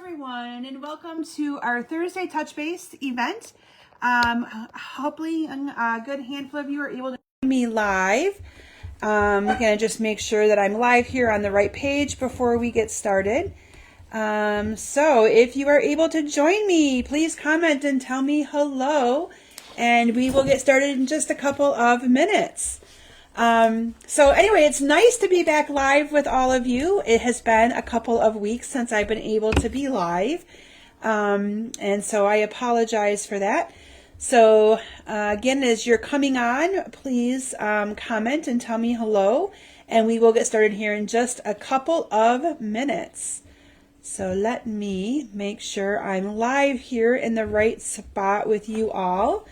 everyone, and welcome to our Thursday Touch Base event. Hopefully a good handful of you are able to join me live. I'm going to just make sure that I'm live here on the right page before we get started. So if you are able to join me, please comment and tell me hello, and we will get started in just a couple of minutes. So anyway, it's nice to be back live with all of you. It has been a couple of weeks since I've been able to be live. And so I apologize for that. So, again, as you're coming on, please, comment and tell me hello, and we will get started here in just a couple of minutes. So let me make sure I'm live here in the right spot with you all,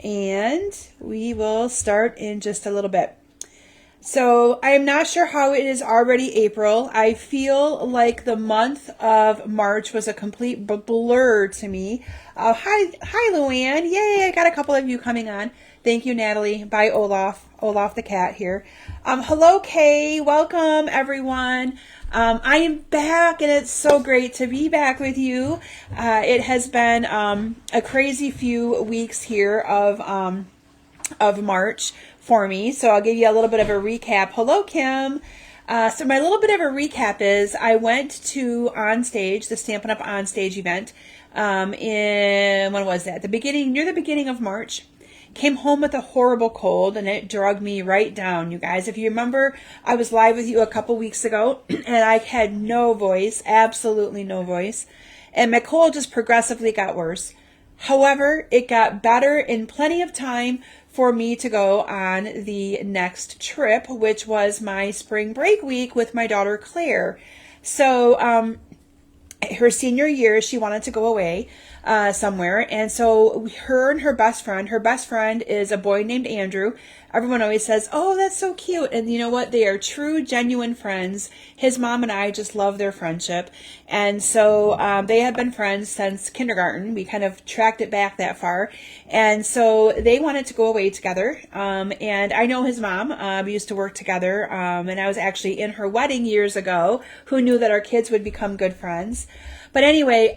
and we will start in just a little bit. So I am not sure how it is already April. I feel like the month of March was a complete blur to me. Hi, Luann. Yay, I got a couple of you coming on. Thank you, Natalie. Bye, Olaf the cat here. Hello, Kay. Welcome, everyone. I am back, and it's so great to be back with you. It has been a crazy few weeks here of March for me, so I'll give you a little bit of a recap. Hello, Kim. So my little bit of a recap is I went to Onstage, the Stampin' Up! Onstage event, in, when was that? Near the beginning of March. Came home with a horrible cold, and it dragged me right down, you guys. If you remember, I was live with you a couple weeks ago, and I had no voice, absolutely no voice, and my cold just progressively got worse. However, it got better in plenty of time for me to go on the next trip, which was my spring break week with my daughter Claire. So her senior year, she wanted to go away somewhere, and so her and her best friend is a boy named Andrew. Everyone always says, oh, that's so cute. And you know what? They are true, genuine friends. His mom and I just love their friendship. And so they have been friends since kindergarten. We kind of tracked it back that far. And so they wanted to go away together. And I know his mom. We used to work together. And I was actually in her wedding years ago. Who knew that our kids would become good friends? But anyway,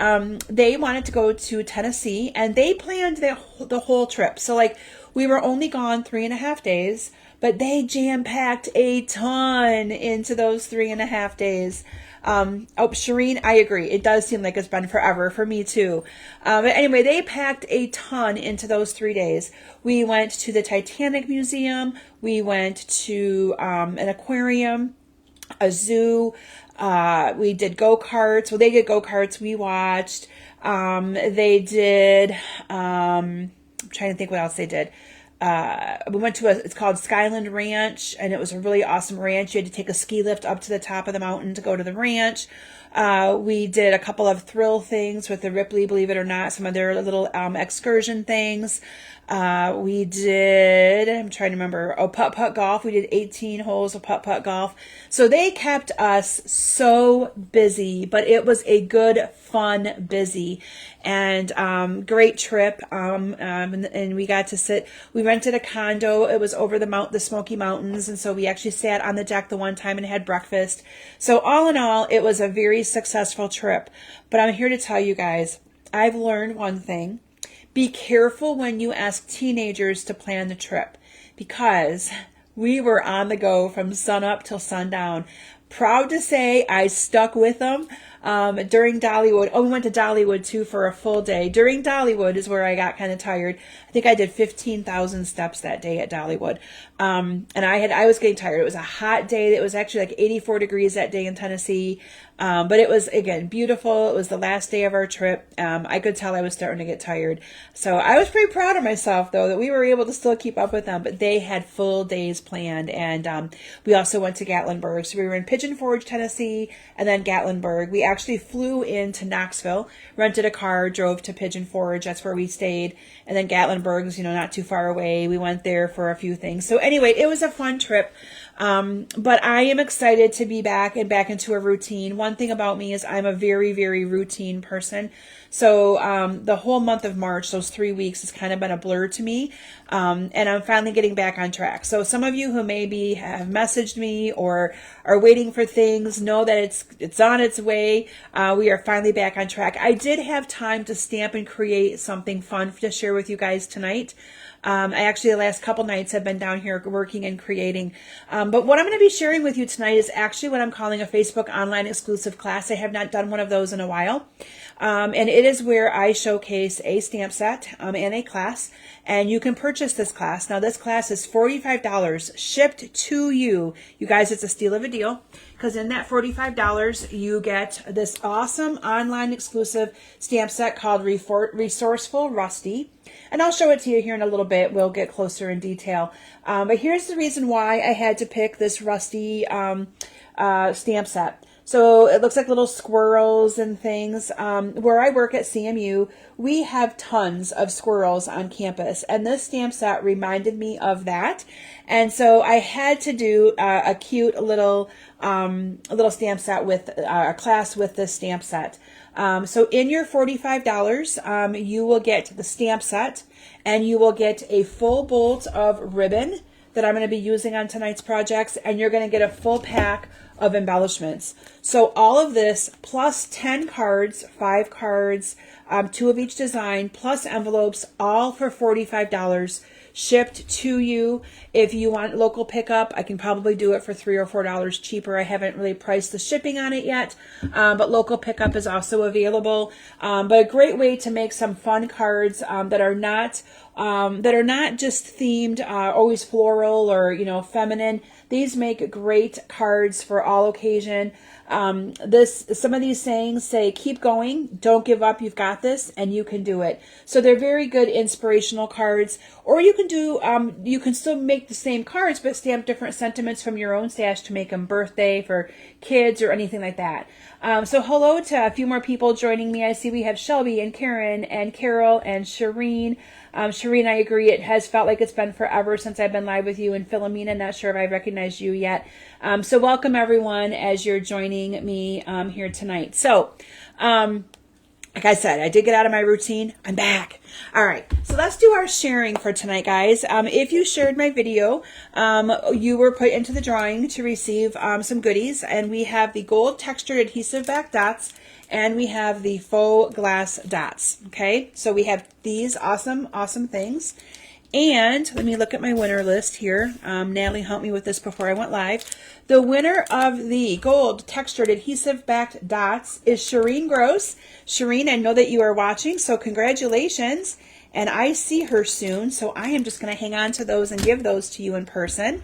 they wanted to go to Tennessee, and they planned the whole trip. So like, we were only gone 3.5 days, but they jam-packed a ton into those 3.5 days. Shireen, I agree. It does seem like it's been forever for me too. But anyway, they packed a ton into those 3 days. We went to the Titanic Museum. We went to an aquarium, a zoo. We did go-karts. Well, they did go-karts. We watched. They did, I'm trying to think what else they did. We went to it's called Skyland Ranch, and it was a really awesome ranch. You had to take a ski lift up to the top of the mountain to go to the ranch. We did a couple of thrill things with the Ripley, believe it or not, some of their little excursion things. We did, I'm trying to remember, putt-putt golf. We did 18 holes of putt-putt golf. So they kept us so busy, but it was a good, fun, busy, and great trip. And we got to we rented a condo. It was over the Smoky Mountains, and so we actually sat on the deck the one time and had breakfast. So all in all, it was a very successful trip. But I'm here to tell you guys, I've learned one thing. Be careful when you ask teenagers to plan the trip, because we were on the go from sunup till sundown. Proud to say I stuck with them during Dollywood. Oh, we went to Dollywood too for a full day. During Dollywood is where I got kind of tired. I think I did 15,000 steps that day at Dollywood. And I was getting tired. It was a hot day. It was actually like 84 degrees that day in Tennessee. But it was, again, beautiful. It was the last day of our trip. I could tell I was starting to get tired. So I was pretty proud of myself, though, that we were able to still keep up with them. But they had full days planned. And we also went to Gatlinburg. So we were in Pigeon Forge, Tennessee, and then Gatlinburg. We actually flew into Knoxville, rented a car, drove to Pigeon Forge. That's where we stayed. And then Gatlinburg's, not too far away. We went there for a few things. So anyway, it was a fun trip. But I am excited to be back and back into a routine. One thing about me is I'm a very, very routine person. So the whole month of March, those 3 weeks, has kind of been a blur to me. And I'm finally getting back on track. So some of you who maybe have messaged me or are waiting for things know that it's on its way. Thursday. We are finally back on track. I did have time to stamp and create something fun to share with you guys tonight. I actually, the last couple nights have been down here working and creating. But what I'm going to be sharing with you tonight is actually what I'm calling a Facebook online exclusive class. I have not done one of those in a while. And it is where I showcase a stamp set and a class. And you can purchase this class. Now, this class is $45 shipped to you. You guys, it's a steal of a deal. Because in that $45, you get this awesome online exclusive stamp set called Resourceful Rusty. And I'll show it to you here in a little bit. We'll get closer in detail. But here's the reason why I had to pick this Rusty stamp set. So it looks like little squirrels and things. Where I work at CMU, we have tons of squirrels on campus. And this stamp set reminded me of that. And so I had to do a cute little stamp set with a class with this stamp set. So in your $45, you will get the stamp set and you will get a full bolt of ribbon that I'm going to be using on tonight's projects, and you're going to get a full pack of embellishments. So all of this plus 10 cards, 5 cards, 2 of each design, plus envelopes, all for $45 shipped to you. If you want local pickup, I can probably do it for $3 or $4 cheaper. I haven't really priced the shipping on it yet, but local pickup is also available. But a great way to make some fun cards that are not just themed, always floral or feminine. These make great cards for all occasion. Some of these sayings say, keep going, don't give up, you've got this, and you can do it. So they're very good inspirational cards. Or you can do, you can still make the same cards, but stamp different sentiments from your own stash to make them birthday for kids or anything like that. So hello to a few more people joining me. I see we have Shelby and Karen and Carol and Shireen. Shireen, I agree. It has felt like it's been forever since I've been live with you. And Philomena, not sure if I recognized you yet. So welcome everyone as you're joining me here tonight. So, like I said, I did get out of my routine. I'm back. All right. So let's do our sharing for tonight, guys. If you shared my video, you were put into the drawing to receive some goodies. And we have the gold textured adhesive back dots. And we have the faux glass dots, okay? So we have these awesome, awesome things. And let me look at my winner list here. Natalie helped me with this before I went live. The winner of the gold textured adhesive backed dots is Shireen Gross. Shireen, I know that you are watching, so congratulations. And I see her soon, so I am just going to hang on to those and give those to you in person.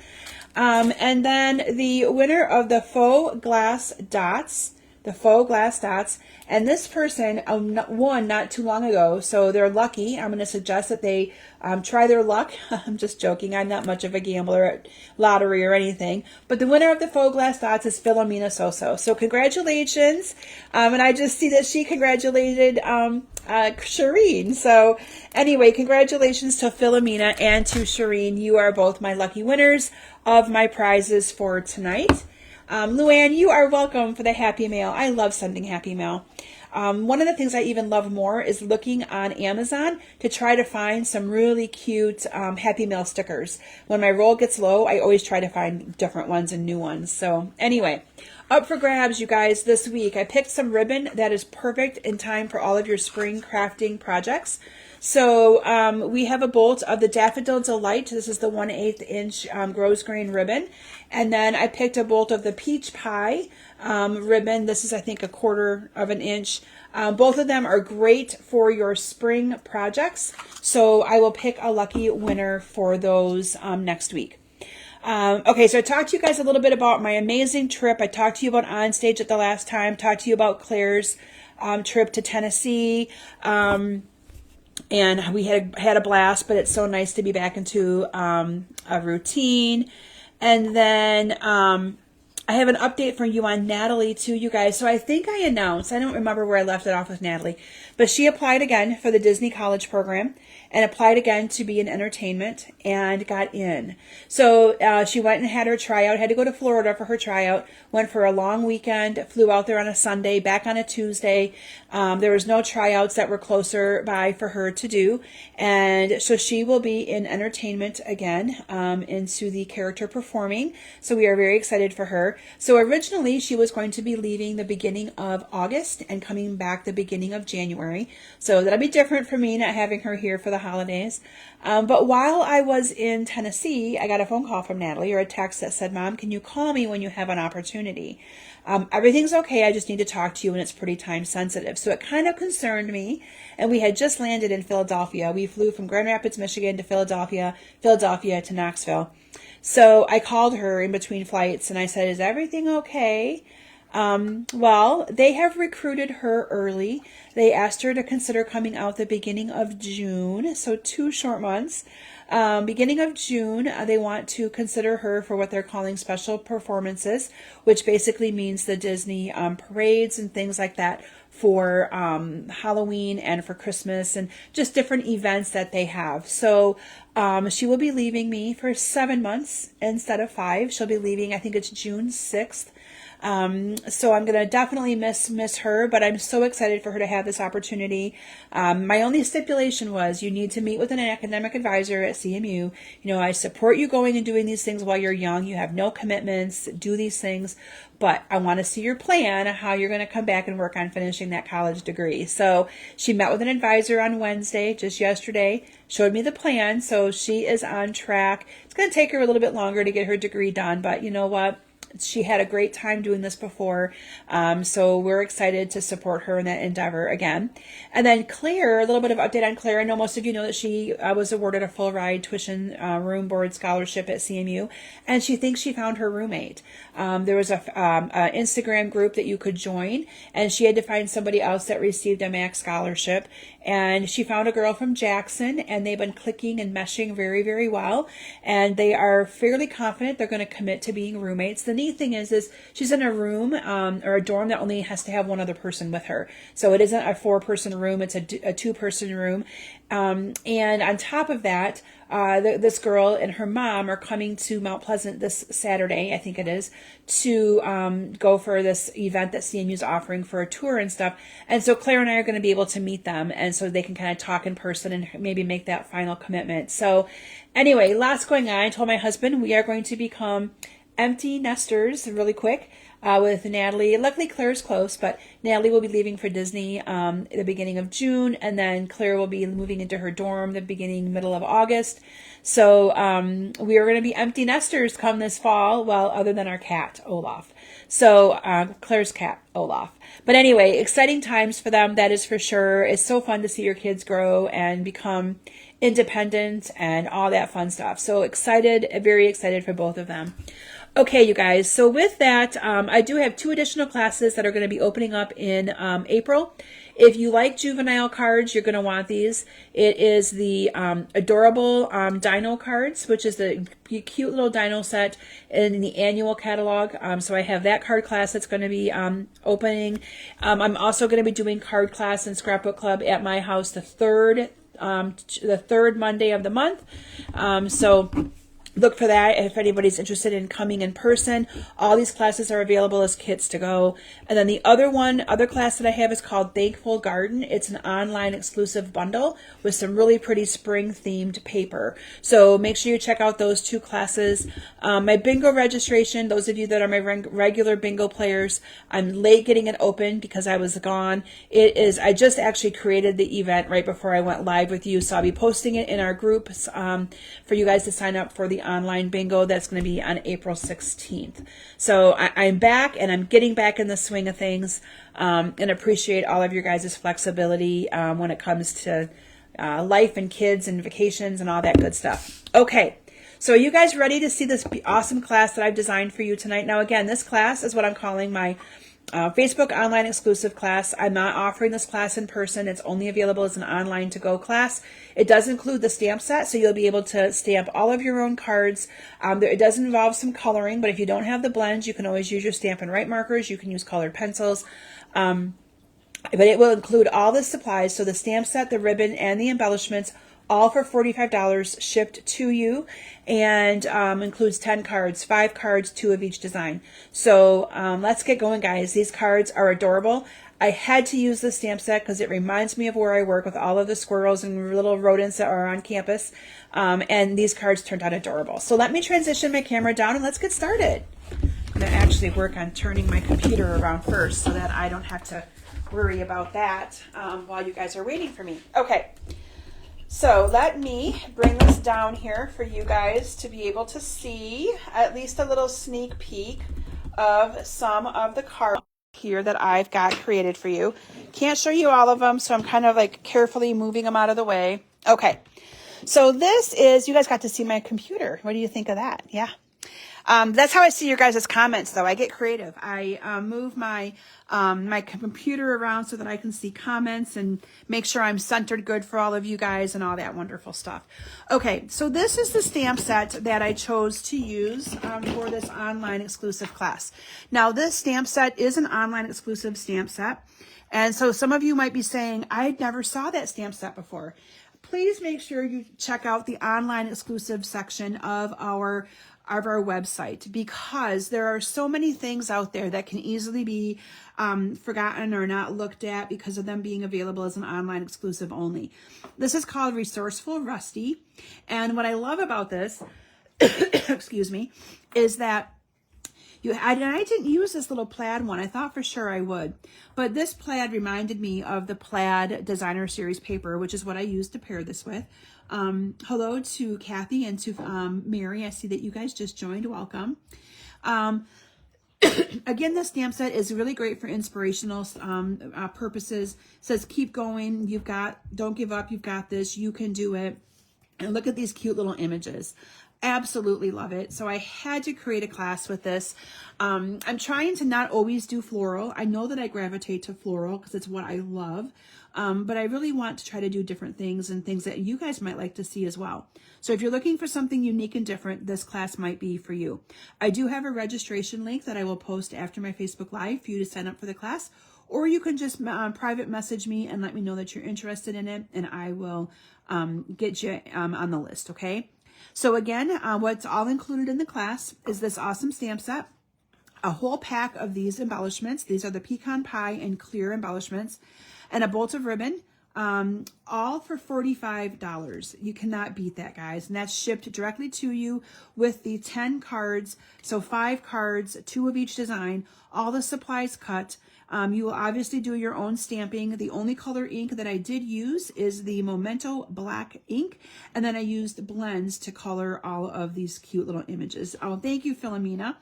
And then the winner of the faux glass dots, and this person won not too long ago, so they're lucky. I'm going to suggest that they try their luck. I'm just joking. I'm not much of a gambler at lottery or anything. But the winner of the faux glass dots is Philomena Soso. So congratulations. And I just see that she congratulated Shireen. So anyway, congratulations to Philomena and to Shireen. You are both my lucky winners of my prizes for tonight. Luann, you are welcome for the Happy Mail. I love sending Happy Mail. One of the things I even love more is looking on Amazon to try to find some really cute Happy Mail stickers. When my roll gets low, I always try to find different ones and new ones. So anyway, up for grabs, you guys, this week. I picked some ribbon that is perfect in time for all of your spring crafting projects. So we have a bolt of the Daffodil Delight. This is the 1/8 inch Rose Grain ribbon. And then I picked a bolt of the Peach Pie ribbon. This is, I think, 1/4 of an inch. Both of them are great for your spring projects. So I will pick a lucky winner for those next week. Okay, so I talked to you guys a little bit about my amazing trip. I talked to you about Onstage at the last time. Talked to you about Claire's trip to Tennessee. And we had a blast, but it's so nice to be back into a routine. And then I have an update for you on Natalie too, you guys. So I think I announced, I don't remember where I left it off with Natalie, but she applied again for the Disney College program and applied again to be in entertainment and got in. So she went and had her tryout, had to go to Florida for her tryout, went for a long weekend, flew out there on a Sunday, back on a Tuesday. There was no tryouts that were closer by for her to do. And so she will be in entertainment again, into the character performing. So we are very excited for her. her. So originally she was going to be leaving the beginning of August and coming back the beginning of January. So that'll be different for me not having her here for the holidays. But while I was in Tennessee, I got a phone call from Natalie, or a text that said, "Mom, can you call me when you have an opportunity? Everything's okay. I just need to talk to you, and it's pretty time sensitive." So it kind of concerned me. And we had just landed in Philadelphia. We flew from Grand Rapids, Michigan to Philadelphia to Knoxville. So I called her in between flights and I said, "Is everything okay?" Well, they have recruited her early. They asked her to consider coming out the beginning of June, so 2 short months. Beginning of June, they want to consider her for what they're calling special performances, which basically means the Disney parades and things like that for Halloween and for Christmas and just different events that they have. So she will be leaving me for 7 months instead of 5. She'll be leaving, I think it's June 6th. So I'm going to definitely miss her, but I'm so excited for her to have this opportunity. My only stipulation was you need to meet with an academic advisor at CMU. You know, I support you going and doing these things while you're young. You have no commitments, do these things, but I want to see your plan, how you're going to come back and work on finishing that college degree. So she met with an advisor on Wednesday, just yesterday, showed me the plan. So she is on track. It's going to take her a little bit longer to get her degree done, but you know what? She had a great time doing this before, so we're excited to support her in that endeavor again. And then Claire, a little bit of update on Claire. I know most of you know that she was awarded a full ride tuition room board scholarship at CMU, and she thinks she found her roommate. There was a Instagram group that you could join, and she had to find somebody else that received a MAC scholarship. And she found a girl from Jackson, and they've been clicking and meshing very, very well. And they are fairly confident they're going to commit to being roommates. The neat thing is she's in a room or a dorm that only has to have one other person with her. So it isn't a 4-person room, it's a 2-person room. And on top of that, this girl and her mom are coming to Mount Pleasant this Saturday, I think it is, to go for this event that CMU is offering for a tour and stuff. And so Claire and I are going to be able to meet them, and so they can kind of talk in person and maybe make that final commitment. So anyway, lots going on. I told my husband we are going to become empty nesters really quick with Natalie. Luckily, Claire's close, but Natalie will be leaving for Disney at the beginning of June, and then Claire will be moving into her dorm the middle of August. So we are going to be empty nesters come this fall, well, other than our cat, Olaf. So Claire's cat, Olaf. But anyway, exciting times for them, that is for sure. It's so fun to see your kids grow and become independent and all that fun stuff. So excited, very excited for both of them. Okay, you guys, so with that, I do have 2 additional classes that are going to be opening up in April. If you like juvenile cards, you're going to want these. It is the adorable dino cards, which is the cute little dino set in the annual catalog. So I have that card class that's going to be opening. I'm also going to be doing card class and scrapbook club at my house the third Monday of the month. So look for that if anybody's interested in coming in person. All these classes are available as kits to go. And then the other class that I have is called Thankful Garden. It's an online exclusive bundle with some really pretty spring themed paper. So make sure you check out those 2 classes. My bingo registration, those of you that are my regular bingo players, I'm late getting it open because I was gone. I just actually created the event right before I went live with you. So I'll be posting it in our groups for you guys to sign up for the online bingo. That's going to be on April 16th. So I'm back, and I'm getting back in the swing of things, and appreciate all of your guys' flexibility when it comes to life and kids and vacations and all that good stuff. Okay, so are you guys ready to see this awesome class that I've designed for you tonight? Now again, this class is what I'm calling my Facebook online exclusive class. I'm not offering this class in person. It's only available as an online to-go class. It does include the stamp set, so you'll be able to stamp all of your own cards. It does involve some coloring, but if you don't have the blends, you can always use your Stampin' Write markers. You can use colored pencils. But it will include all the supplies, so the stamp set, the ribbon, and the embellishments, all for $45 shipped to you, and includes 10 cards, 5 cards, 2 of each design. So let's get going, guys. These cards are adorable. I had to use the stamp set because it reminds me of where I work with all of the squirrels and little rodents that are on campus, and these cards turned out adorable. So let me transition my camera down and let's get started. I'm going to actually work on turning my computer around first so that I don't have to worry about that while you guys are waiting for me. Okay, so let me bring this down here for you guys to be able to see at least a little sneak peek of some of the cards here that I've got created for you. Can't show you all of them, so I'm kind of like carefully moving them out of the way. Okay, so this is, you guys got to see my computer. What do you think of that? Yeah. That's how I see your guys' comments, though. I get creative. I move my my computer around so that I can see comments and make sure I'm centered good for all of you guys and all that wonderful stuff. Okay, so this is the stamp set that I chose to use for this online exclusive class. Now, this stamp set is an online exclusive stamp set. And so some of you might be saying, I never saw that stamp set before. Please make sure you check out the online exclusive section of our website, because there are so many things out there that can easily be forgotten or not looked at because of them being available as an online exclusive only. This is called Resourceful Rusty. And what I love about this, excuse me, is that I didn't use this little plaid one. I thought for sure I would. But this plaid reminded me of the plaid designer series paper, which is what I used to pair this with. Hello to Kathy and to Mary. I see that you guys just joined. Welcome. Again, this stamp set is really great for inspirational purposes. It says, keep going. Don't give up. You've got this. You can do it. And look at these cute little images. Absolutely love it. So I had to create a class with this. I'm trying to not always do floral. I know that I gravitate to floral because it's what I love. But I really want to try to do different things and things that you guys might like to see as well. So if you're looking for something unique and different, this class might be for you. I do have a registration link that I will post after my Facebook Live for you to sign up for the class, or you can just private message me and let me know that you're interested in it, and I will get you on the list, okay? So again, what's all included in the class is this awesome stamp set, a whole pack of these embellishments. These are the pecan pie and clear embellishments, and a bolt of ribbon, all for $45. You cannot beat that, guys. And that's shipped directly to you with the 10 cards. So 5 cards, 2 of each design, all the supplies cut. You will obviously do your own stamping. The only color ink that I did use is the Memento Black ink. And then I used blends to color all of these cute little images. Oh, thank you, Philomena.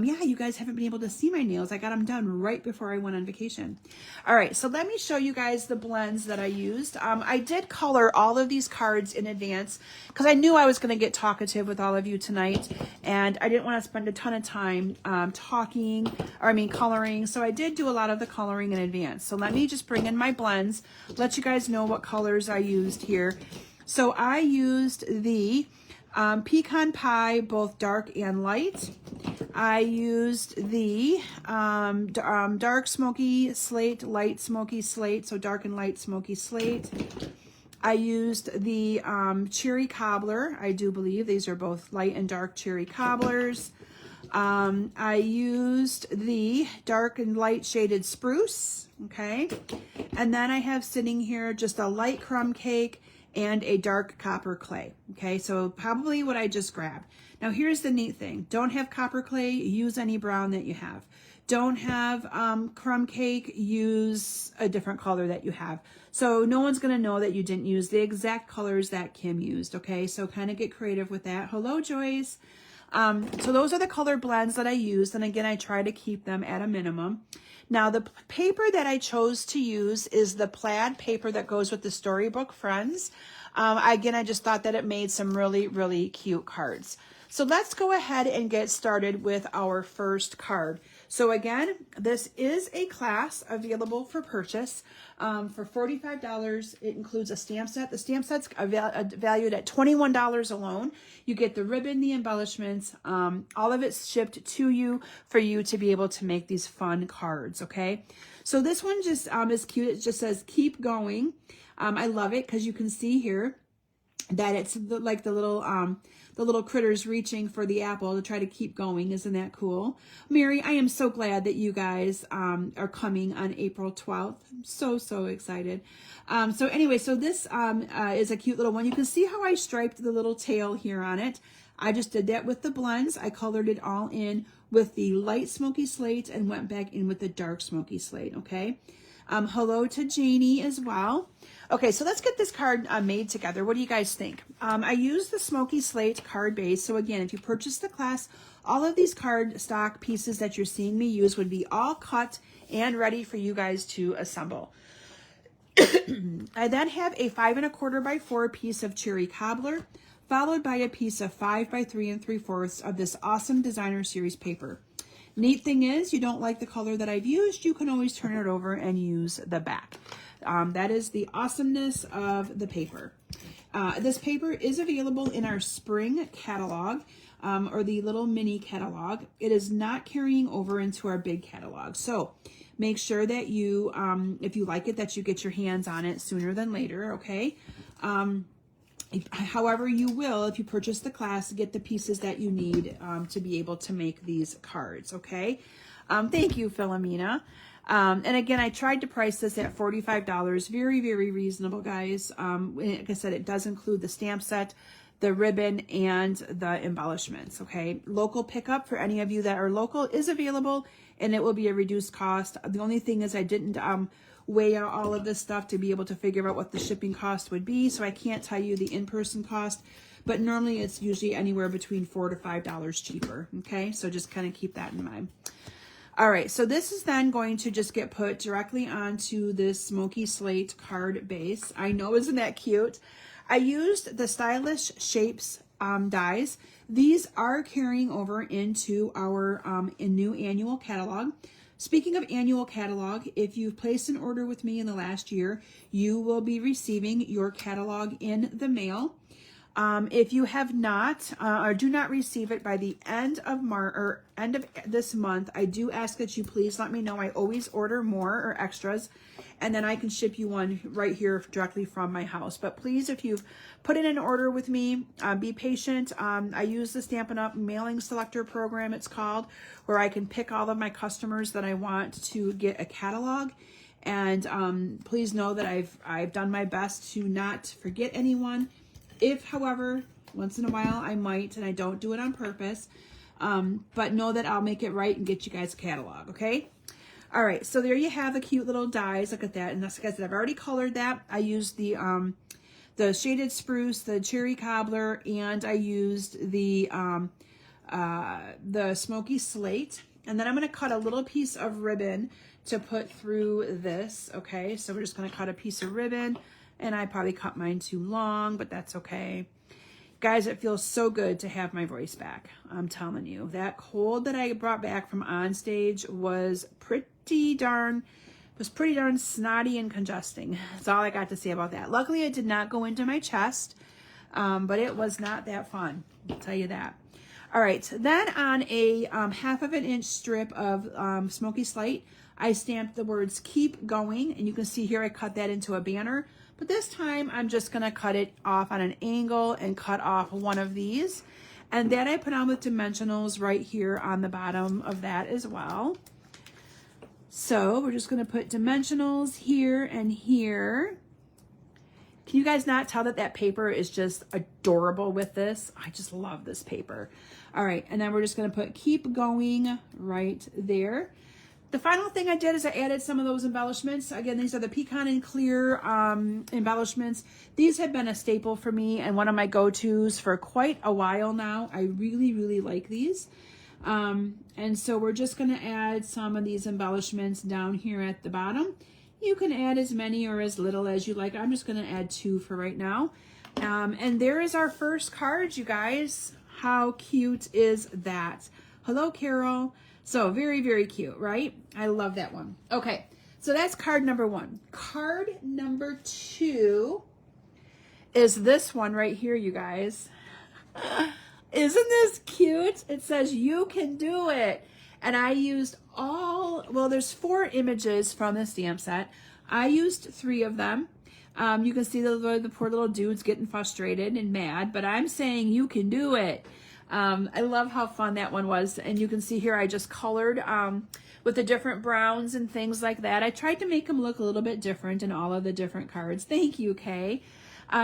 Yeah, you guys haven't been able to see my nails. I got them done right before I went on vacation. All right, so let me show you guys the blends that I used. I did color all of these cards in advance because I knew I was going to get talkative with all of you tonight, and I didn't want to spend a ton of time coloring. So I did do a lot of the coloring in advance. So let me just bring in my blends, let you guys know what colors I used here. So I used the pecan pie, both dark and light. I used the dark smoky slate, light smoky slate, so dark and light smoky slate. I used the cherry cobbler. I do believe these are both light and dark cherry cobblers. I used the dark and light shaded spruce, okay? And then I have sitting here just a light crumb cake and a dark copper clay, okay? So probably what I just grabbed. Now here's the neat thing. Don't have copper clay, use any brown that you have. Don't have crumb cake, use a different color that you have. So no one's gonna know that you didn't use the exact colors that Kim used, okay? So kind of get creative with that. Hello, Joyce. So those are the color blends that I used, and again, I try to keep them at a minimum. Now, the paper that I chose to use is the plaid paper that goes with the Storybook Friends. Again, I just thought that it made some really, really cute cards. So let's go ahead and get started with our first card. So again, this is a class available for purchase for $45. It includes a stamp set. The stamp set's valued at $21 alone. You get the ribbon, the embellishments, all of it's shipped to you for you to be able to make these fun cards, okay? So this one just is cute. It just says, keep going. I love it because you can see here that it's like the little critters reaching for the apple to try to keep going. Isn't that cool? Mary, I am so glad that you guys are coming on April 12th. I'm so excited. So anyway, so this is a cute little one. You can see how I striped the little tail here on it. I just did that with the blends. I colored it all in with the light smoky slate and went back in with the dark smoky slate, okay? Hello to Janie as well. Okay, so let's get this card made together. What do you guys think? I used the smoky slate card base. So again, if you purchase the class, all of these card stock pieces that you're seeing me use would be all cut and ready for you guys to assemble. I then have a 5 1/4 by 4 piece of cherry cobbler, followed by a piece of 5 by 3 3/4 of this awesome designer series paper. Neat thing is, you don't like the color that I've used, you can always turn it over and use the back. That is the awesomeness of the paper. This paper is available in our spring catalog, or the little mini catalog. It is not carrying over into our big catalog. So make sure that you, if you like it, that you get your hands on it sooner than later, okay? However, you will, if you purchase the class, get the pieces that you need to be able to make these cards, okay? Thank you, Philomena. And again, I tried to price this at $45. Very, very reasonable, guys. Like I said, it does include the stamp set, the ribbon, and the embellishments, okay? Local pickup for any of you that are local is available, and it will be a reduced cost. The only thing is I didn't weigh out all of this stuff to be able to figure out what the shipping cost would be, so I can't tell you the in-person cost, but normally it's usually anywhere between $4 to $5 cheaper, okay? So just kind of keep that in mind. All right, so this is then going to just get put directly onto this smoky slate card base. I know, isn't that cute? I used the Stylish Shapes dies. These are carrying over into our new annual catalog. Speaking of annual catalog, if you've placed an order with me in the last year, you will be receiving your catalog in the mail. If you have not or do not receive it by the end of March or end of this month, I do ask that you please let me know. I always order more or extras, and then I can ship you one right here directly from my house. But please, if you've put in an order with me, be patient. I use the Stampin' Up! Mailing Selector program, it's called, where I can pick all of my customers that I want to get a catalog. And please know that I've done my best to not forget anyone. If, however, once in a while I might, and I don't do it on purpose, but know that I'll make it right and get you guys a catalog, okay? All right, so there you have the cute little dies. Look at that. And that's, like I said, I've already colored that. I used the shaded spruce, the cherry cobbler, and I used the smoky slate. And then I'm going to cut a little piece of ribbon to put through this, okay? So we're just going to cut a piece of ribbon. And I probably cut mine too long, but that's okay. Guys, it feels so good to have my voice back. I'm telling you. That cold that I brought back from on stage was pretty darn snotty and congesting. That's all I got to say about that. Luckily, it did not go into my chest, but it was not that fun. I'll tell you that. All right, then on a 1/2 inch strip of smoky slate, I stamped the words "Keep Going," and you can see here I cut that into a banner. But this time, I'm just going to cut it off on an angle and cut off one of these. And that I put on with dimensionals right here on the bottom of that as well. So we're just going to put dimensionals here and here. Can you guys not tell that that paper is just adorable with this? I just love this paper. All right, and then we're just going to put "Keep Going" right there. The final thing I did is I added some of those embellishments. Again, these are the pecan and clear embellishments. These have been a staple for me and one of my go-tos for quite a while now. I really, really like these. And so we're just going to add some of these embellishments down here at the bottom. You can add as many or as little as you like. I'm just going to add 2 for right now. And there is our first card, you guys. How cute is that? Hello, Carol. So very, very cute, right? I love that one. Okay, so that's card number 1. Card number 2 is this one right here, you guys. Isn't this cute? It says, "You can do it." And I used there's 4 images from the stamp set. I used 3 of them. You can see the poor little dude's getting frustrated and mad, but I'm saying you can do it. I love how fun that one was. And you can see here I just colored with the different browns and things like that. I tried to make them look a little bit different in all of the different cards. Thank you, Kay.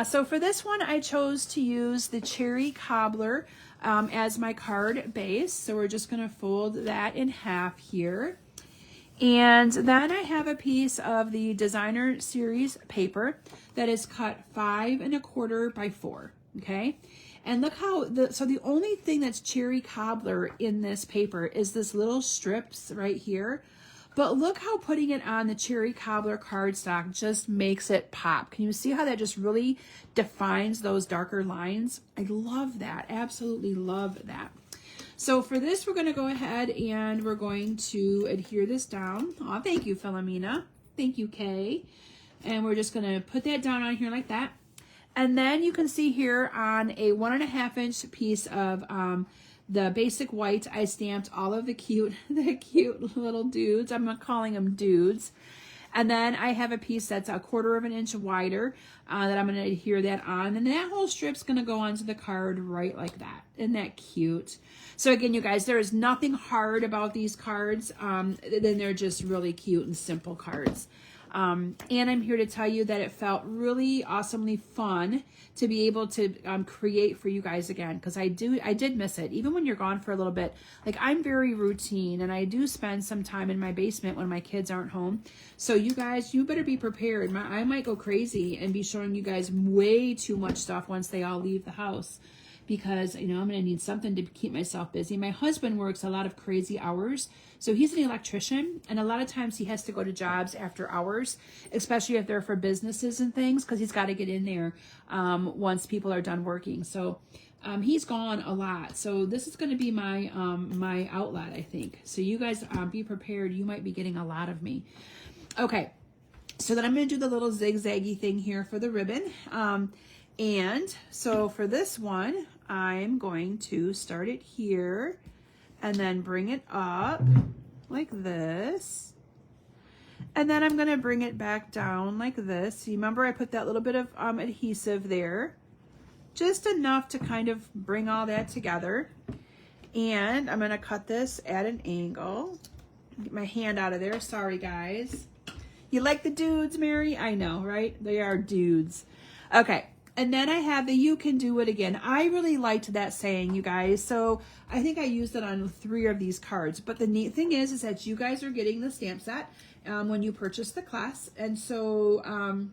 So for this one, I chose to use the Cherry Cobbler as my card base. So we're just going to fold that in half here. And then I have a piece of the Designer Series paper that is cut 5 1/4 by 4. Okay. And look how, so the only thing that's Cherry Cobbler in this paper is this little strips right here. But look how putting it on the Cherry Cobbler cardstock just makes it pop. Can you see how that just really defines those darker lines? I love that. Absolutely love that. So for this, we're going to go ahead and we're going to adhere this down. Oh, thank you, Philomena. Thank you, Kay. And we're just going to put that down on here like that. And then you can see here on a 1.5 inch piece of the basic white, I stamped all of the cute little dudes. I'm calling them dudes. And then I have a piece that's 1/4 inch wider that I'm going to adhere that on. And that whole strip's going to go onto the card right like that. Isn't that cute? So again, you guys, there is nothing hard about these cards. Then they're just really cute and simple cards. And I'm here to tell you that it felt really awesomely fun to be able to create for you guys again, because I did miss it. Even when you're gone for a little bit, like I'm very routine and I do spend some time in my basement when my kids aren't home. So you guys, you better be prepared. I might go crazy and be showing you guys way too much stuff once they all leave the house, because I'm going to need something to keep myself busy. My husband works a lot of crazy hours. So he's an electrician, and a lot of times he has to go to jobs after hours, especially if they're for businesses and things, because he's got to get in there once people are done working. So he's gone a lot. So this is going to be my my outlet, I think. So you guys be prepared. You might be getting a lot of me. Okay, so then I'm going to do the little zigzaggy thing here for the ribbon. And so for this one, I'm going to start it here and then bring it up like this. And then I'm going to bring it back down like this. You remember I put that little bit of adhesive there, just enough to kind of bring all that together. And I'm going to cut this at an angle. Get my hand out of there. Sorry, guys. You like the dudes, Mary? I know, right? They are dudes. Okay. And then I have the "you can do it again." I really liked that saying, you guys. So I think I used it on 3 of these cards. But the neat thing is that you guys are getting the stamp set when you purchase the class. And so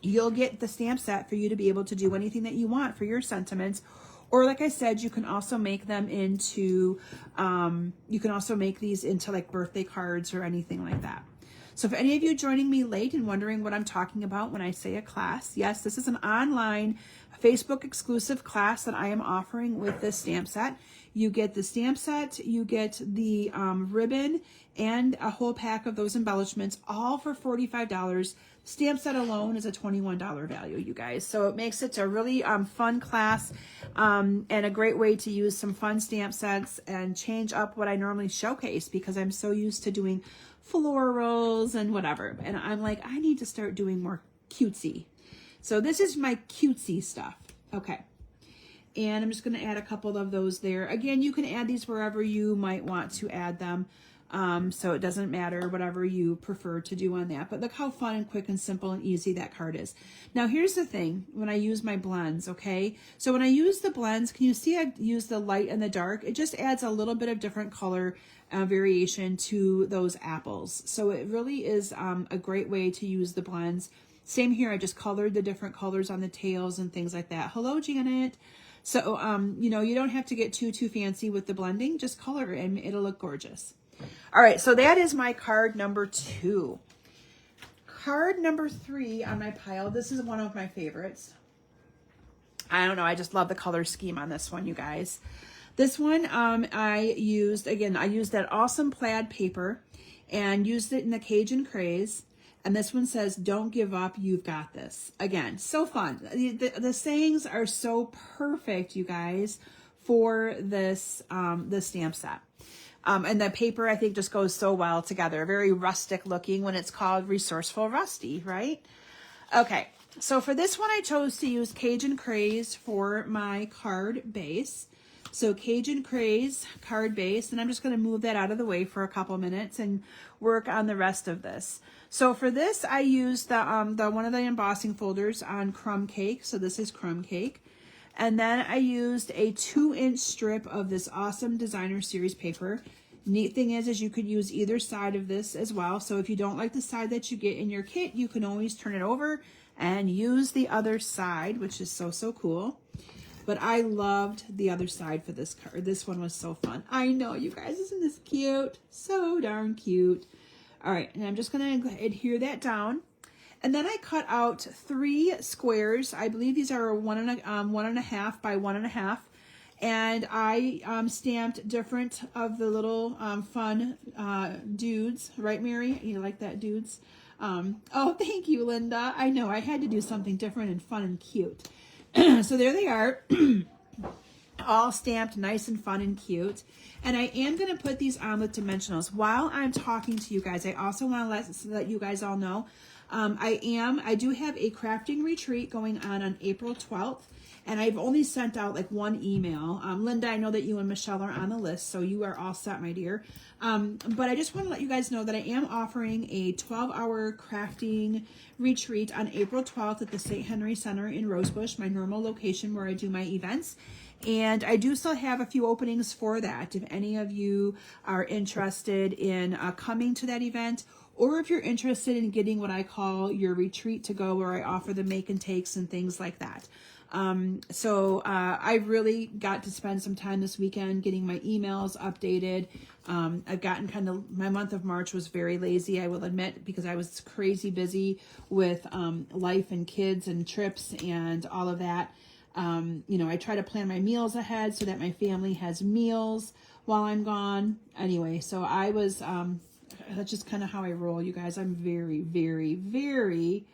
you'll get the stamp set for you to be able to do anything that you want for your sentiments. Or like I said, you can also make them into, you can also make these into like birthday cards or anything like that. So for any of you joining me late and wondering what I'm talking about when I say a class, yes, this is an online Facebook exclusive class that I am offering with this stamp set. You get the stamp set, you get the ribbon, and a whole pack of those embellishments, all for $45. Stamp set alone is a $21 value, you guys. So it makes it a really fun class and a great way to use some fun stamp sets and change up what I normally showcase, because I'm so used to doing florals and whatever. And I'm like, I need to start doing more cutesy. So this is my cutesy stuff. Okay. And I'm just going to add a couple of those there. Again, you can add these wherever you might want to add them. So it doesn't matter, whatever you prefer to do on that. But look how fun and quick and simple and easy that card is. Now here's the thing, when I use my blends, okay? So when I use the blends, can you see I've used the light and the dark? It just adds a little bit of different color variation to those apples. So it really is a great way to use the blends. Same here, I just colored the different colors on the tails and things like that. Hello, Janet. So, you know, you don't have to get too fancy with the blending. Just color it and it'll look gorgeous. All right, so that is my card number 2. Card number 3 on my pile. This is one of my favorites. I don't know, I just love the color scheme on this one, you guys. This one I used that awesome plaid paper and used it in the Cajun Craze. And this one says, "Don't give up, you've got this." Again, so fun. The sayings are so perfect, you guys, for this the stamp set. And the paper, I think, just goes so well together. Very rustic looking when it's called Resourceful Rusty, right? Okay, so for this one, I chose to use Cajun Craze for my card base. So Cajun Craze card base, and I'm just going to move that out of the way for a couple minutes and work on the rest of this. So for this, I used the one of the embossing folders on Crumb Cake. So this is Crumb Cake. And then I used a 2-inch strip of this awesome designer series paper. Neat thing is you could use either side of this as well. So if you don't like the side that you get in your kit, you can always turn it over and use the other side, which is so, so cool. But I loved the other side for this card. This one was so fun. I know, you guys, isn't this cute? So darn cute. All right, and I'm just gonna adhere that down. And then I cut out 3 squares. I believe these are 1.5 by 1.5. And I stamped different of the little fun dudes. Right, Mary? You like that, dudes? Oh, thank you, Linda. I know, I had to do something different and fun and cute. So there they are, all stamped nice and fun and cute. And I am going to put these on with dimensionals. While I'm talking to you guys, I also want to let you guys all know, I do have a crafting retreat going on April 12th. And I've only sent out like 1 email. Linda, I know that you and Michelle are on the list, so you are all set, my dear. But I just want to let you guys know that I am offering a 12-hour crafting retreat on April 12th at the St. Henry Center in Rosebush, my normal location where I do my events. And I do still have a few openings for that. If any of you are interested in coming to that event, or if you're interested in getting what I call your retreat to go, where I offer the make and takes and things like that. I really got to spend some time this weekend getting my emails updated. I've gotten my month of March was very lazy, I will admit, because I was crazy busy with life and kids and trips and all of that. I try to plan my meals ahead so that my family has meals while I'm gone. Anyway, so I was, that's just kind of how I roll, you guys. I'm very, very, very,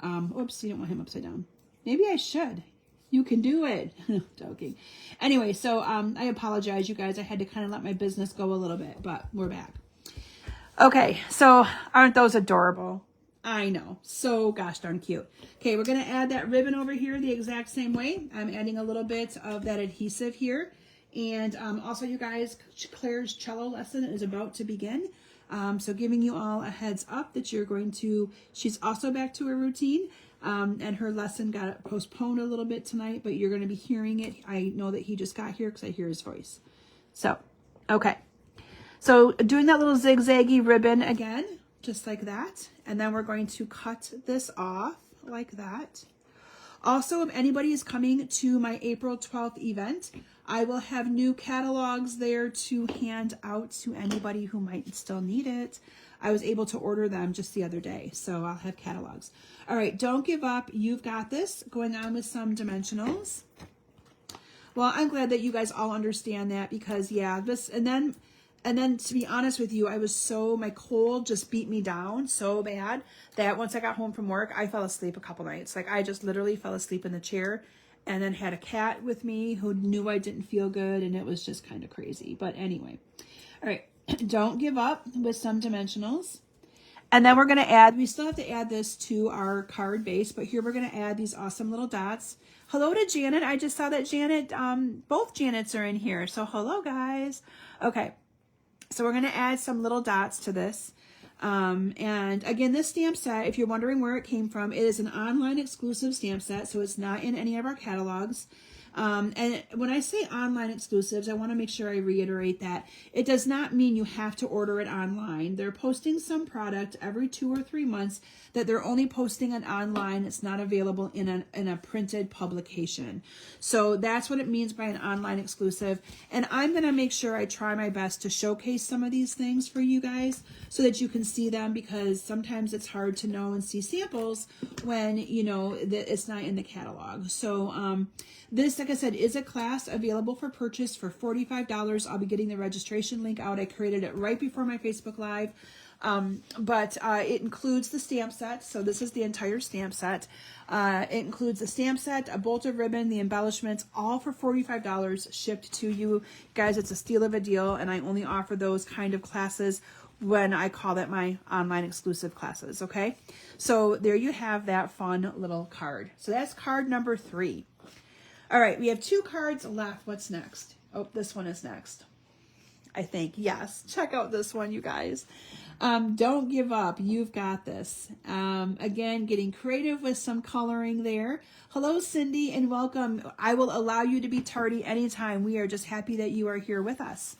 oops, you don't want him upside down. Maybe I should. You can do it. No, joking. Anyway, so I apologize, you guys. I had to kind of let my business go a little bit, but we're back. Okay, so aren't those adorable? I know. So gosh darn cute. Okay, we're going to add that ribbon over here the exact same way. I'm adding a little bit of that adhesive here. And also, you guys, Claire's cello lesson is about to begin. So giving you all a heads up that she's also back to her routine. And her lesson got postponed a little bit tonight, but you're going to be hearing it. I know that he just got here because I hear his voice. So, okay. So doing that little zigzaggy ribbon again, just like that. And then we're going to cut this off like that. Also, if anybody is coming to my April 12th event, I will have new catalogs there to hand out to anybody who might still need it. I was able to order them just the other day, so I'll have catalogs. All right, don't give up. You've got this. Going on with some dimensionals. Well, I'm glad that you guys all understand that because, yeah, this, and then to be honest with you, my cold just beat me down so bad that once I got home from work, I fell asleep a couple nights. Like, I just literally fell asleep in the chair and then had a cat with me who knew I didn't feel good, and it was just kind of crazy. But anyway, all right. Don't give up with some dimensionals. And then we're going to add, we still have to add this to our card base, but here we're going to add these awesome little dots. Hello to Janet. I just saw that Janet, both Janets are in here. So hello, guys. Okay. So we're going to add some little dots to this. And again, this stamp set, if you're wondering where it came from, it is an online exclusive stamp set. So it's not in any of our catalogs. And when I say online exclusives, I want to make sure I reiterate that it does not mean you have to order it online. They're posting some product every 2 or 3 months that they're only posting it online. It's not available in a printed publication. So that's what it means by an online exclusive. And I'm going to make sure I try my best to showcase some of these things for you guys so that you can see them, because sometimes it's hard to know and see samples when, that it's not in the catalog. So, this, like I said, is a class available for purchase for $45. I'll be getting the registration link out. I created it right before my Facebook Live. But it includes the stamp set. So this is the entire stamp set. It includes the stamp set, a bolt of ribbon, the embellishments, all for $45 shipped to you. Guys, it's a steal of a deal, and I only offer those kind of classes when I call that my online exclusive classes, okay? So there you have that fun little card. So that's card number 3. All right, we have 2 cards left. What's next? Oh, this one is next, I think. Yes, check out this one, you guys. Don't give up. You've got this. Again, getting creative with some coloring there. Hello, Cindy, and welcome. I will allow you to be tardy anytime. We are just happy that you are here with us.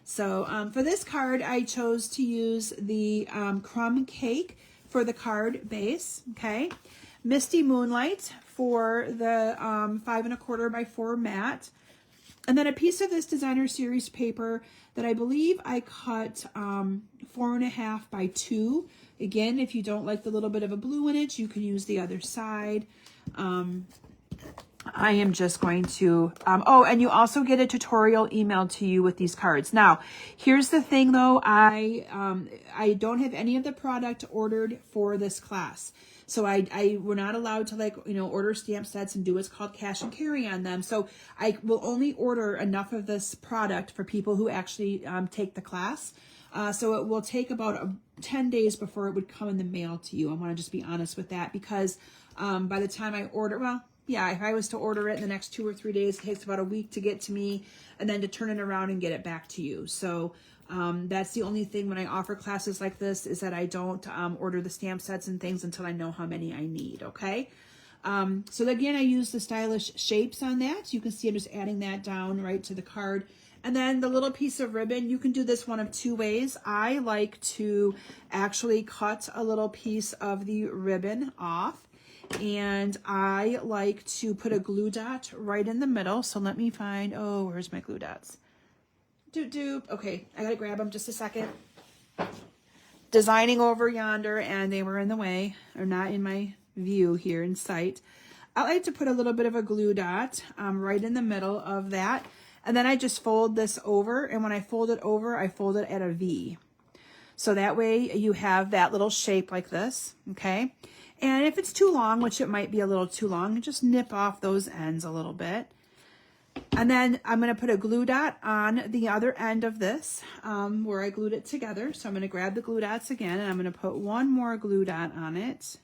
So for this card, I chose to use the crumb cake for the card base. Okay, Misty Moonlight for the 5 1/4 by 4 mat. And then a piece of this designer series paper that I believe I cut 4 1/2 by 2. Again, if you don't like the little bit of a blue in it, you can use the other side. I am just going to, oh, and you also get a tutorial emailed to you with these cards. Now, here's the thing though, I don't have any of the product ordered for this class. So we're not allowed to, like, you know, order stamp sets and do what's called cash and carry on them. So I will only order enough of this product for people who actually take the class. So it will take about 10 days before it would come in the mail to you. I want to just be honest with that, because by the time I order, well, yeah, if I was to order it in the next 2 or 3 days, it takes about a week to get to me and then to turn it around and get it back to you. So that's the only thing when I offer classes like this, is that I don't order the stamp sets and things until I know how many I need, okay? So again, I use the stylish shapes on that. You can see I'm just adding that down right to the card. And then the little piece of ribbon, you can do this one of 2 ways. I like to actually cut a little piece of the ribbon off, and I like to put a glue dot right in the middle. So let me find, oh, where's my glue dots? Okay, I gotta grab them just a second. Designing over yonder, and they were in the way, or not in my view here in sight. I like to put a little bit of a glue dot right in the middle of that, and then I just fold this over, and when I fold it over, I fold it at a V. So that way you have that little shape like this, okay? And if it's too long, which it might be a little too long, just nip off those ends a little bit. And then I'm going to put a glue dot on the other end of this where I glued it together. So I'm going to grab the glue dots again, and I'm going to put one more glue dot on it.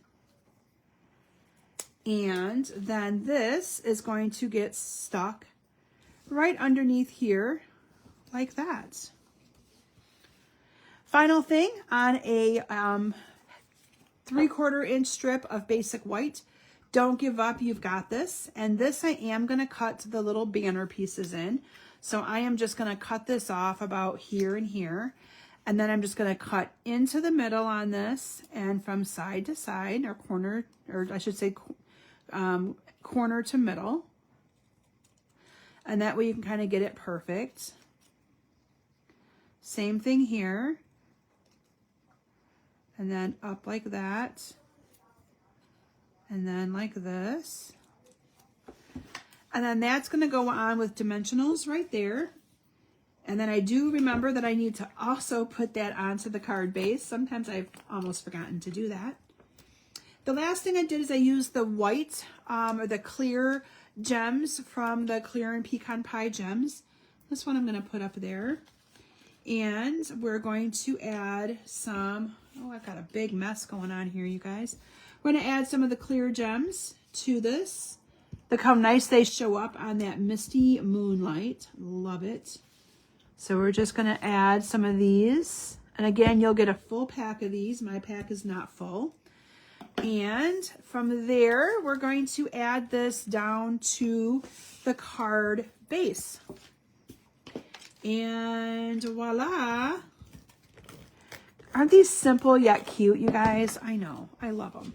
And then this is going to get stuck right underneath here like that. Final thing, on a 3/4 inch strip of basic white. Don't give up, you've got this. And this I am going to cut the little banner pieces in. So I am just going to cut this off about here and here. And then I'm just going to cut into the middle on this, and from side to side, or corner, or I should say corner to middle. And that way you can kind of get it perfect. Same thing here. And then up like that. And then like this. And then that's going to go on with dimensionals right there. And then I do remember that I need to also put that onto the card base. Sometimes I've almost forgotten to do that. The last thing I did is I used the white or the clear gems from the Clear and Pecan Pie gems. This one I'm going to put up there. And we're going to add some, oh, I've got a big mess going on here, you guys. We're going to add some of the clear gems to this. Look how nice they show up on that Misty Moonlight. Love it. So we're just going to add some of these. And again, you'll get a full pack of these. My pack is not full. And from there, we're going to add this down to the card base. And voila. Aren't these simple yet cute, you guys? I know. I love them.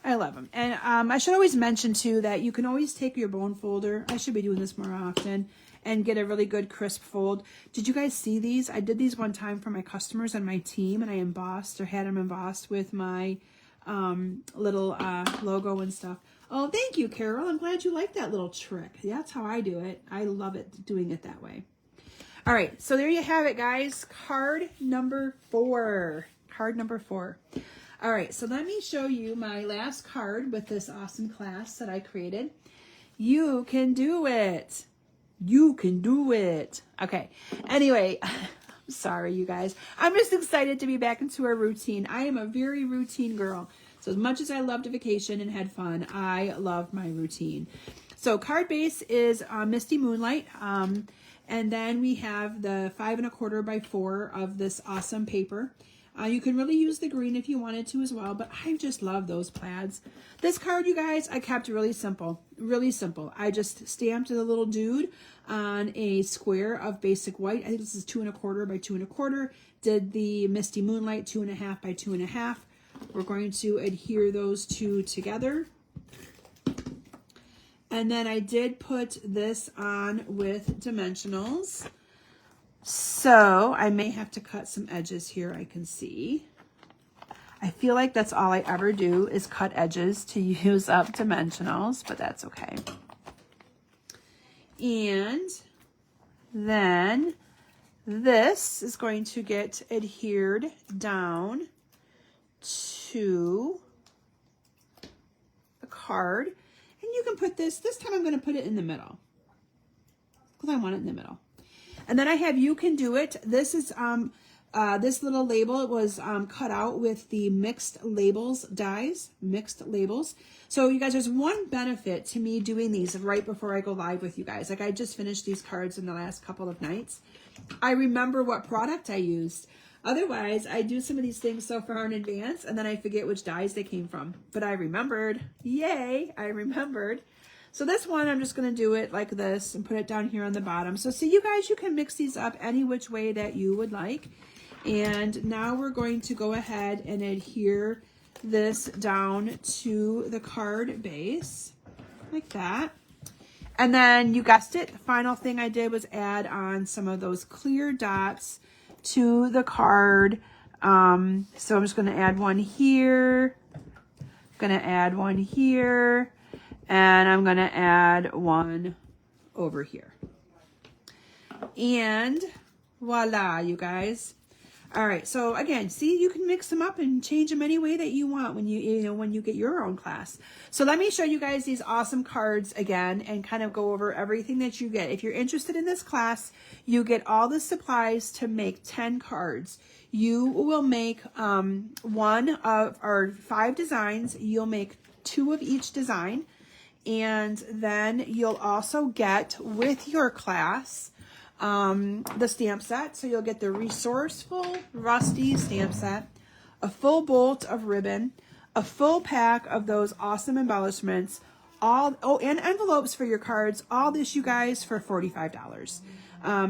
I love them. And I should always mention, too, that you can always take your bone folder. I should be doing this more often. And get a really good crisp fold. Did you guys see these? I did these one time for my customers and my team. And I embossed or had them embossed with my little logo and stuff. Oh, thank you, Carol. I'm glad you like that little trick. That's how I do it. I love it doing it that way. All right, so there you have it, guys. Card number 4. Card number 4. All right, so let me show you my last card with this awesome class that I created. You can do it. You can do it. Okay, anyway, I'm sorry, you guys. I'm just excited to be back into a routine. I am a very routine girl. So as much as I loved a vacation and had fun, I love my routine. So card base is Misty Moonlight. And then we have the 5 1/4 by 4 of this awesome paper. You can really use the green if you wanted to as well, but I just love those plaids. This card, you guys, I kept really simple, really simple. I just stamped the little dude on a square of basic white. I think this is 2 1/4 by 2 1/4. Did the Misty Moonlight 2 1/2 by 2 1/2. We're going to adhere those two together. And then I did put this on with dimensionals. So I may have to cut some edges here, I can see. I feel like that's all I ever do is cut edges to use up dimensionals, but that's okay. And then this is going to get adhered down to the card. And you can put this time I'm going to put it in the middle because I want it in the middle. And then I have You Can Do It. This is this little label was cut out with the mixed labels dies, mixed labels. So you guys, there's one benefit to me doing these right before I go live with you guys. Like I just finished these cards in the last couple of nights. I remember what product I used. Otherwise, I do some of these things so far in advance and then I forget which dies they came from. But I remembered. Yay, I remembered. So this one, I'm just going to do it like this and put it down here on the bottom. So see, you guys, you can mix these up any which way that you would like. And now we're going to go ahead and adhere this down to the card base like that. And then you guessed it, the final thing I did was add on some of those clear dots to the card. So I'm just going to add one here, going to add one here, and I'm going to add one over here. And voila, you guys. All right, so again, see, you can mix them up and change them any way that you want when you get your own class. So let me show you guys these awesome cards again and kind of go over everything that you get. If you're interested in this class, you get all the supplies to make 10 cards. You will make one of or 5 designs. You'll make 2 of each design. And then you'll also get with your class the stamp set. So you'll get the Resourceful Rusty stamp set, a full bolt of ribbon, a full pack of those awesome embellishments, and envelopes for your cards. All this, you guys, for $45.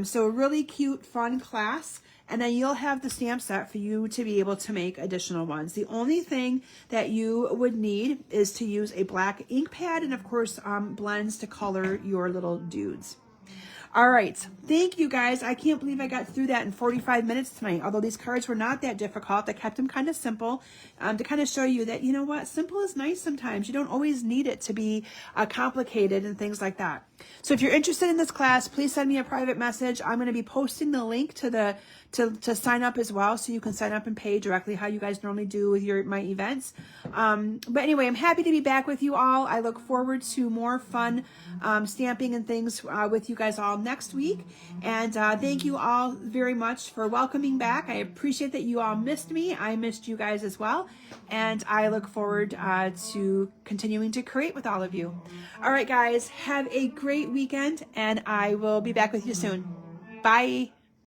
So a really cute, fun class. And then you'll have the stamp set for you to be able to make additional ones. The only thing that you would need is to use a black ink pad and, of course, blends to color your little dudes. All right, thank you guys. I can't believe I got through that in 45 minutes tonight. Although these cards were not that difficult, I kept them kind of simple to kind of show you that, you know what, simple is nice sometimes. You don't always need it to be complicated and things like that. So if you're interested in this class, please send me a private message. I'm going to be posting the link to to sign up as well, so you can sign up and pay directly how you guys normally do with my events. But anyway, I'm happy to be back with you all. I look forward to more fun stamping and things with you guys all next week. And thank you all very much for welcoming back. I appreciate that you all missed me. I missed you guys as well. And I look forward to continuing to create with all of you. All right, guys, have a great weekend, and I will be back with you soon. Bye.